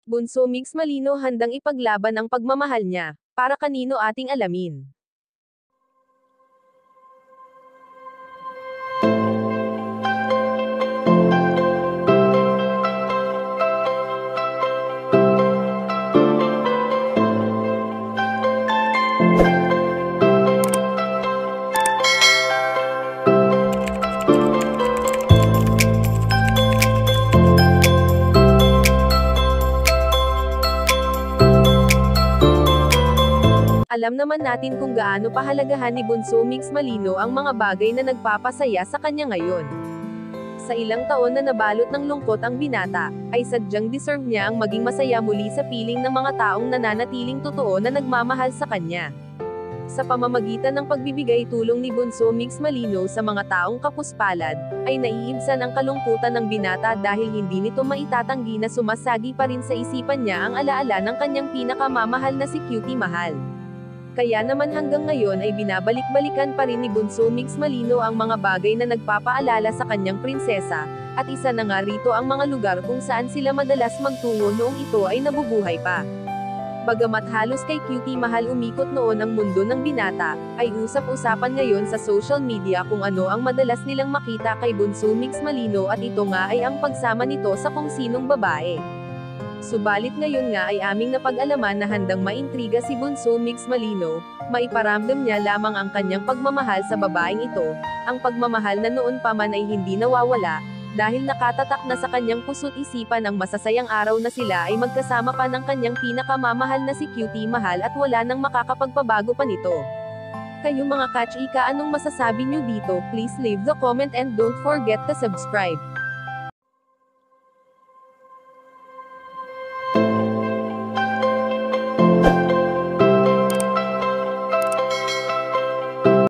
Bunso Mix Malino handang ipaglaban ang pagmamahal niya. Para kanino ating alamin? Alam naman natin kung gaano pahalagahan ni Bunso Mix Malino ang mga bagay na nagpapasaya sa kanya ngayon. Sa ilang taon na nabalot ng lungkot ang binata, ay sadyang deserve niya ang maging masaya muli sa piling ng mga taong nananatiling totoo na nagmamahal sa kanya. Sa pamamagitan ng pagbibigay tulong ni Bunso Mix Malino sa mga taong kapuspalad, ay naiibsan ang kalungkutan ng binata dahil hindi nito maitatanggi na sumasagi pa rin sa isipan niya ang alaala ng kanyang pinakamamahal na si Cutie Mahal. Kaya naman hanggang ngayon ay binabalik-balikan pa rin ni Bunso Mix Malino ang mga bagay na nagpapaalala sa kanyang prinsesa, at isa na nga rito ang mga lugar kung saan sila madalas magtungo noong ito ay nabubuhay pa. Bagamat halos kay Cutie Mahal umikot noon ang mundo ng binata, ay usap-usapan ngayon sa social media kung ano ang madalas nilang makita kay Bunso Mix Malino at ito nga ay ang pagsama nito sa kung sinong babae. Subalit ngayon nga ay aming napag-alaman na handang maintriga si Bunso Mix Malino, maiparamdam niya lamang ang kanyang pagmamahal sa babaeng ito, ang pagmamahal na noon pa man ay hindi nawawala, dahil nakatatak na sa kanyang puso't isipan ang masasayang araw na sila ay magkasama pa ng kanyang pinakamamahal na si Cutie Mahal at wala nang makakapagpabago pa nito. Kayo mga kachika, anong masasabi nyo dito? Please leave the comment and don't forget to subscribe.